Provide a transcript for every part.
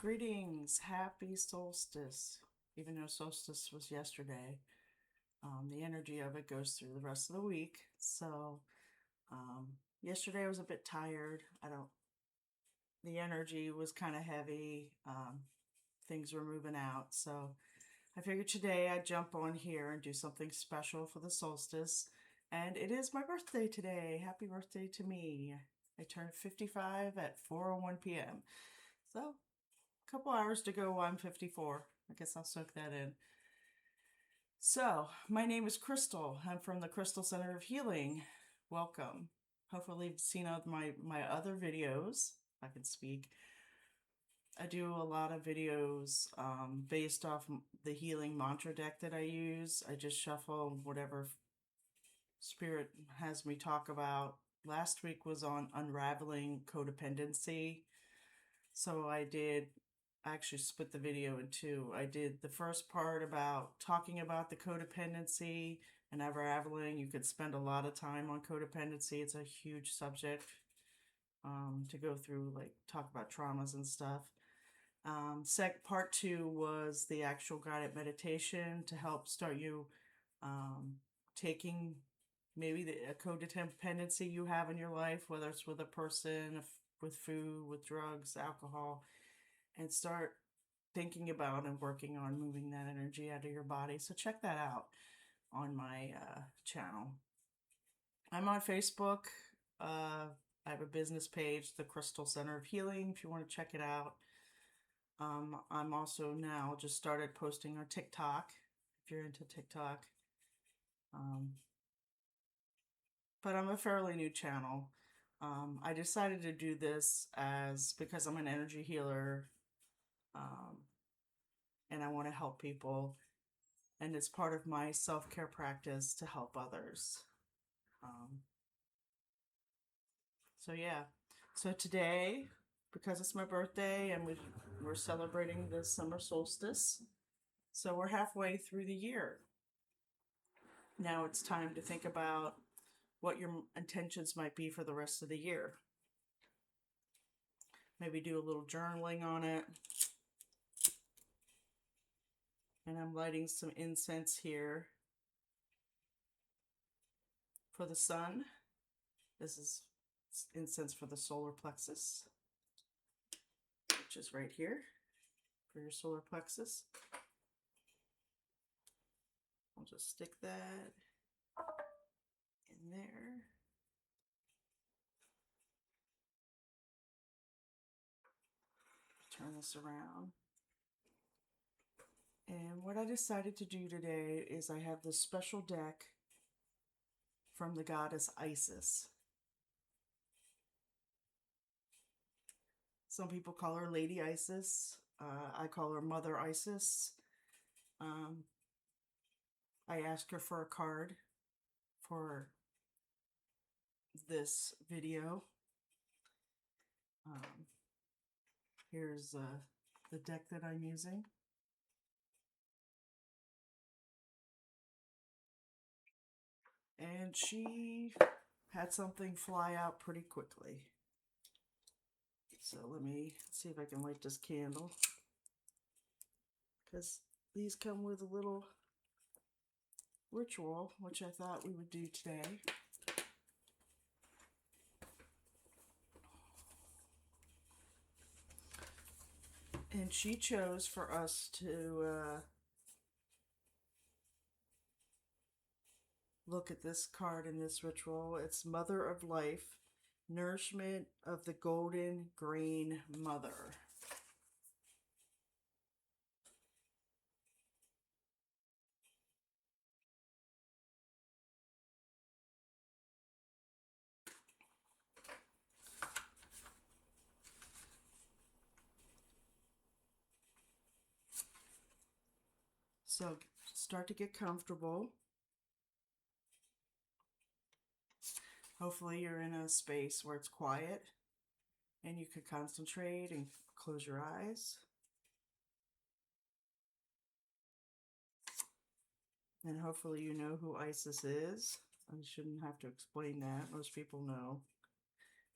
Greetings, happy solstice. Even though solstice was yesterday, the energy of it goes through the rest of the week. Yesterday I was a bit tired. The energy was kind of heavy. Things were moving out. So I figured today I'd jump on here and do something special for the solstice. And it is my birthday today. Happy birthday to me. I turned 55 at 4:01 p.m. So couple hours to go. I'm 54. I guess I'll soak that in. So, my name is Crystal. I'm from the Crystal Center of Healing. Welcome. Hopefully, you've seen all my other videos. I can speak. I do a lot of videos based off the healing mantra deck that I use. I just shuffle whatever spirit has me talk about. Last week was on unraveling codependency. So I actually split the video in two. I did the first part about talking about the codependency and unraveling. You could spend a lot of time on codependency. It's a huge subject to go through, like talk about traumas and stuff. Part two was the actual guided meditation to help start you taking maybe a codependency you have in your life, whether it's with a person, with food, with drugs, alcohol, and start thinking about and working on moving that energy out of your body. So check that out on my channel. I'm on Facebook. I have a business page, the Crystal Center of Healing, if you want to check it out. I'm also now just started posting on TikTok, if you're into TikTok. But I'm a fairly new channel. I decided to do this because I'm an energy healer, and I want to help people, and it's part of my self-care practice to help others. Um, so yeah, so today, because it's my birthday and we're celebrating the summer solstice, so we're halfway through the year. Now it's time to think about what your intentions might be for the rest of the year. Maybe do a little journaling on it. And I'm lighting some incense here for the sun. This is incense for the solar plexus, which is right here for your solar plexus. I'll just stick that in there. Turn this around. And what I decided to do today is I have this special deck from the goddess Isis. Some people call her Lady Isis. I call her Mother Isis. I asked her for a card for this video. Here's the deck that I'm using. And she had something fly out pretty quickly. So let me see if I can light this candle, because these come with a little ritual, which I thought we would do today. And she chose for us to look at this card in this ritual. It's Mother of Life, Nourishment of the Golden Grain Mother. So start to get comfortable. Hopefully you're in a space where it's quiet and you could concentrate and close your eyes. And hopefully you know who Isis is. I shouldn't have to explain that. Most people know.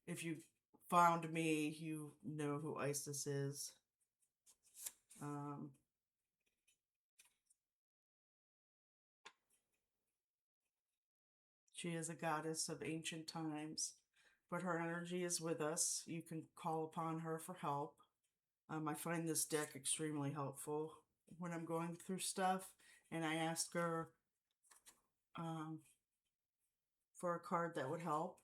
If you found me, you know who Isis is. Um, she is a goddess of ancient times, but her energy is with us. You can call upon her for help. I find this deck extremely helpful when I'm going through stuff, and I ask her um, for a card that would help,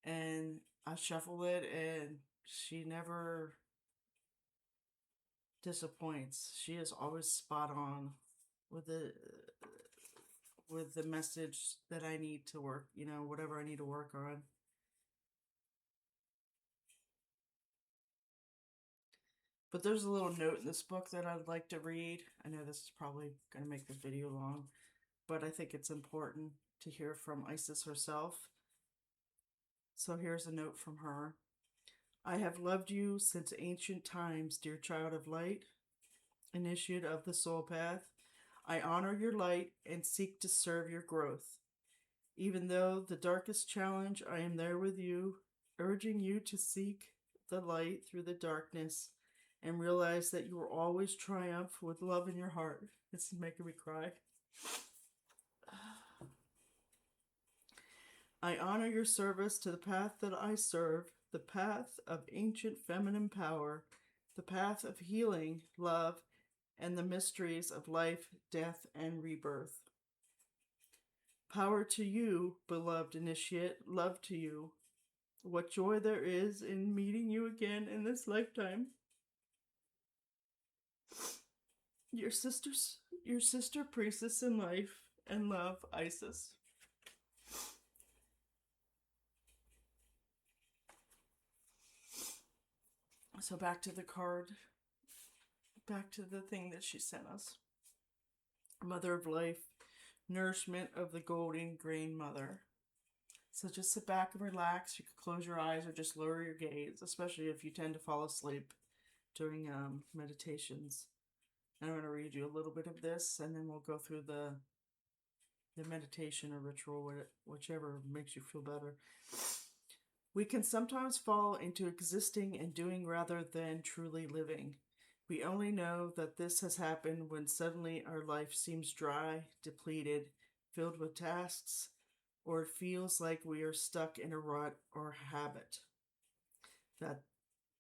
and I shuffle it, and she never disappoints. She is always spot on with the message that I need to work, whatever I need to work on. But there's a little note in this book that I'd like to read. I know this is probably going to make this video long, but I think it's important to hear from Isis herself. So here's a note from her. I have loved you since ancient times, dear child of light, initiate of the soul path. I honor your light and seek to serve your growth. Even though the darkest challenge, I am there with you, urging you to seek the light through the darkness and realize that you will always triumph with love in your heart. This is making me cry. I honor your service to the path that I serve, the path of ancient feminine power, the path of healing, love, and the mysteries of life, death, and rebirth. Power to you, beloved initiate, love to you. What joy there is in meeting you again in this lifetime. Your sister priestess in life and love, Isis. So back to the card, back to the thing that she sent us. Mother of life, nourishment of the golden grain mother. So just sit back and relax. You could close your eyes or just lower your gaze, especially if you tend to fall asleep during meditations. And I'm going to read you a little bit of this, and then we'll go through the meditation or ritual, whichever makes you feel better. We can sometimes fall into existing and doing rather than truly living. We only know that this has happened when suddenly our life seems dry, depleted, filled with tasks, or it feels like we are stuck in a rut or habit that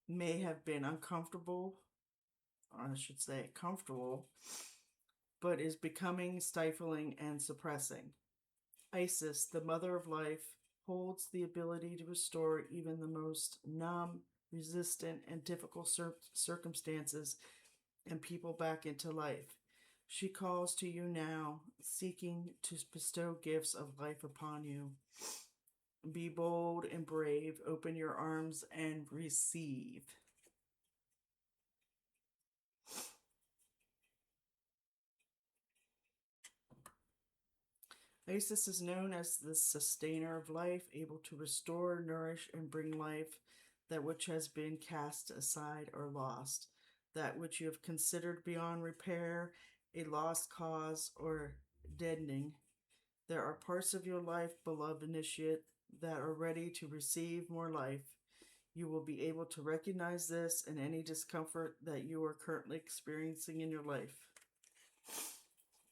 may have been uncomfortable, or I should say comfortable, but is becoming stifling and suppressing. Isis, the mother of life, holds the ability to restore even the most numb, resistant, and difficult circumstances and people back into life. She calls to you now, seeking to bestow gifts of life upon you. Be bold and brave, open your arms and receive. Isis is known as the sustainer of life, able to restore, nourish, and bring life that which has been cast aside or lost, that which you have considered beyond repair, a lost cause, or deadening. There are parts of your life, beloved initiate, that are ready to receive more life. You will be able to recognize this and any discomfort that you are currently experiencing in your life.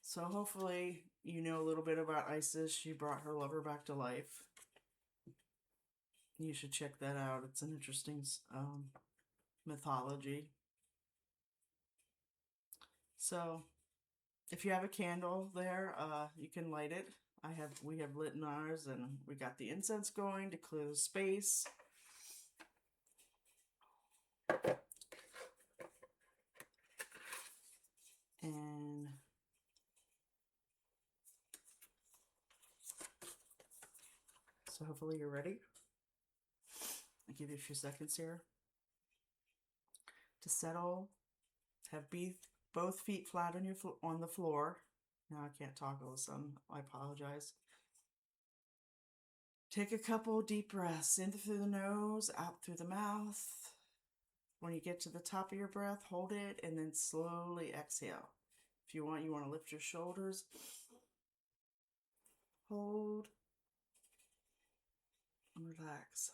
So hopefully you know a little bit about Isis. She brought her lover back to life. You should check that out. It's an interesting mythology. So if you have a candle there, you can light it. We have lit ours, and we got the incense going to clear the space. And so hopefully you're ready. I'll give you a few seconds here to settle. Have both feet flat on the floor. Now I can't talk all of a sudden. I apologize. Take a couple deep breaths in through the nose, out through the mouth. When you get to the top of your breath, hold it and then slowly exhale. If you want to lift your shoulders. Hold and relax.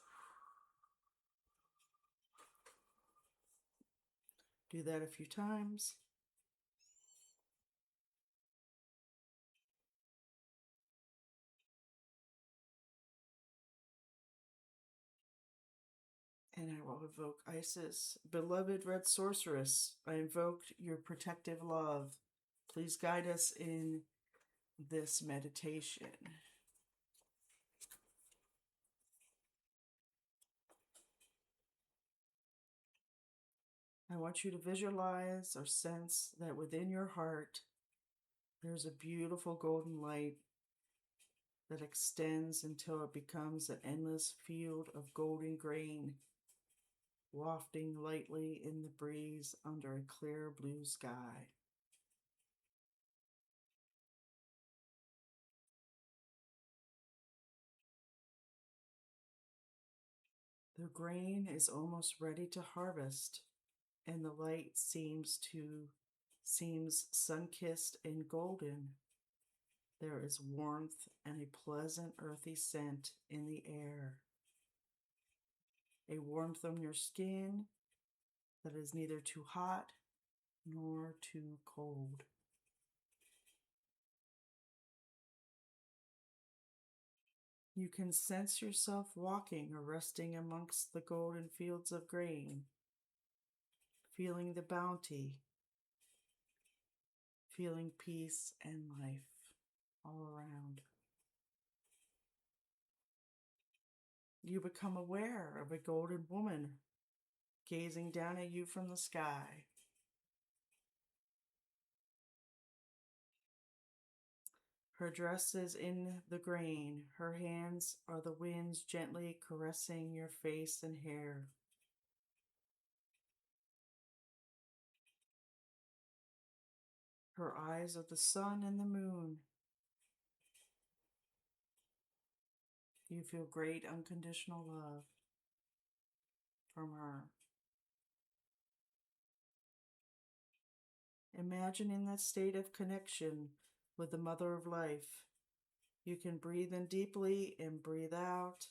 Do that a few times. And I will invoke Isis. Beloved Red Sorceress, I invoked your protective love. Please guide us in this meditation. I want you to visualize or sense that within your heart there's a beautiful golden light that extends until it becomes an endless field of golden grain, wafting lightly in the breeze under a clear blue sky. The grain is almost ready to harvest, and the light seems sun-kissed and golden. There is warmth and a pleasant earthy scent in the air. A warmth on your skin that is neither too hot nor too cold. You can sense yourself walking or resting amongst the golden fields of grain, feeling the bounty, feeling peace and life all around. You become aware of a golden woman gazing down at you from the sky. Her dress is in the grain. Her hands are the winds gently caressing your face and hair. Her eyes are the sun and the moon. You feel great unconditional love from her. Imagine in that state of connection with the Mother of Life. You can breathe in deeply and breathe out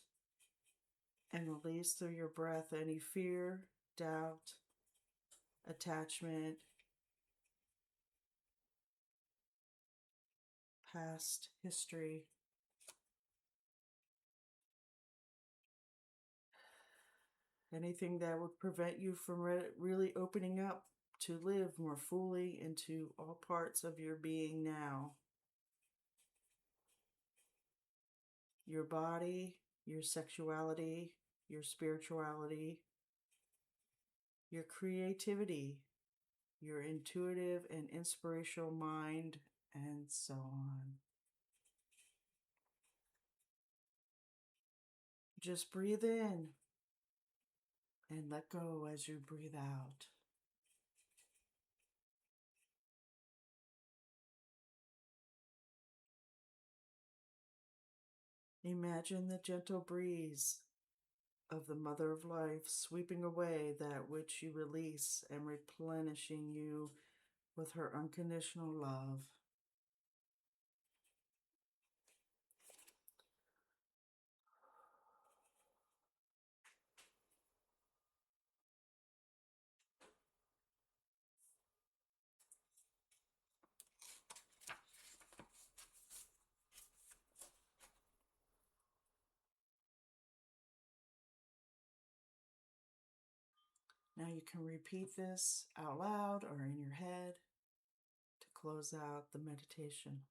and release through your breath any fear, doubt, attachment, past history. Anything that would prevent you from really opening up to live more fully into all parts of your being now. Your body, your sexuality, your spirituality, your creativity, your intuitive and inspirational mind, and so on. Just breathe in and let go as you breathe out. Imagine the gentle breeze of the Mother of Life sweeping away that which you release and replenishing you with her unconditional love. Now you can repeat this out loud or in your head to close out the meditation.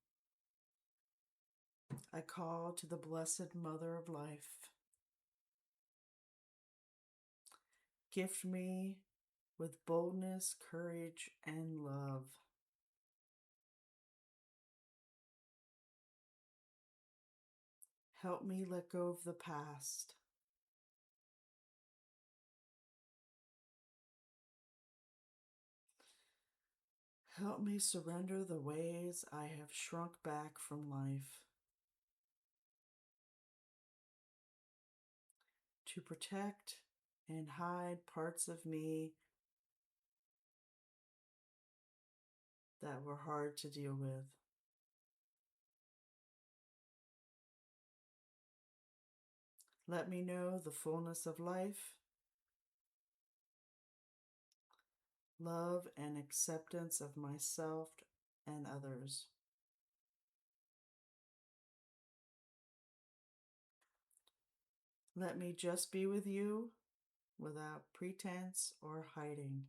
I call to the Blessed Mother of Life. Gift me with boldness, courage, and love. Help me let go of the past. Help me surrender the ways I have shrunk back from life. To protect and hide parts of me that were hard to deal with. Let me know the fullness of life love and acceptance of myself and others. Let me just be with you without pretense or hiding.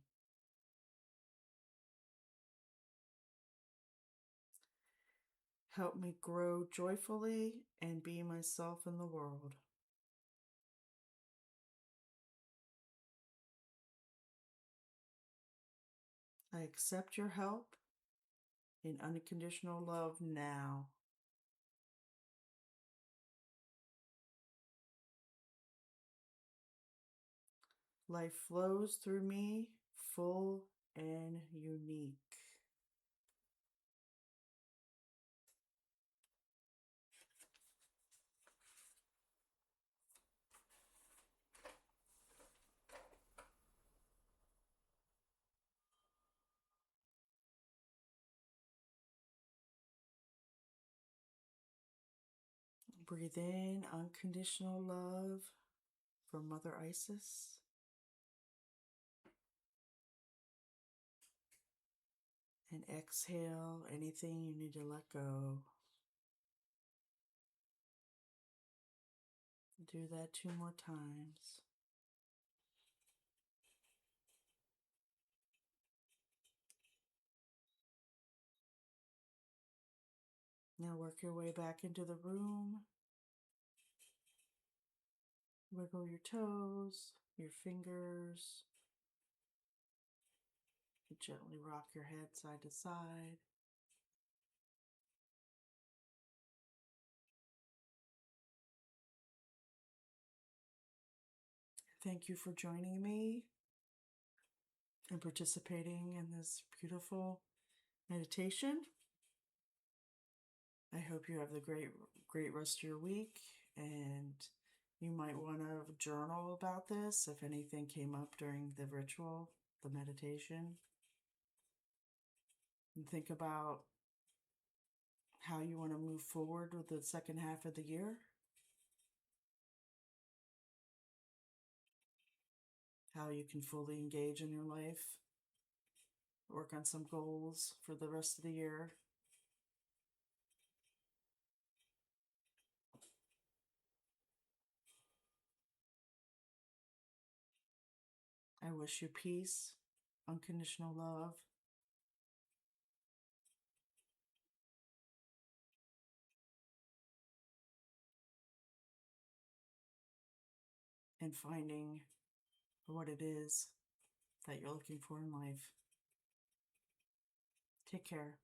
Help me grow joyfully and be myself in the world. I accept your help in unconditional love now. Life flows through me full and unique. Breathe in unconditional love from Mother Isis. And exhale anything you need to let go. Do that 2 more times. Now work your way back into the room. Wiggle your toes, your fingers. Gently rock your head side to side. Thank you for joining me and participating in this beautiful meditation. I hope you have the great rest of your week, and you might want to journal about this if anything came up during the ritual, the meditation. And think about how you want to move forward with the second half of the year. How you can fully engage in your life. Work on some goals for the rest of the year. I wish you peace, unconditional love, and finding what it is that you're looking for in life. Take care.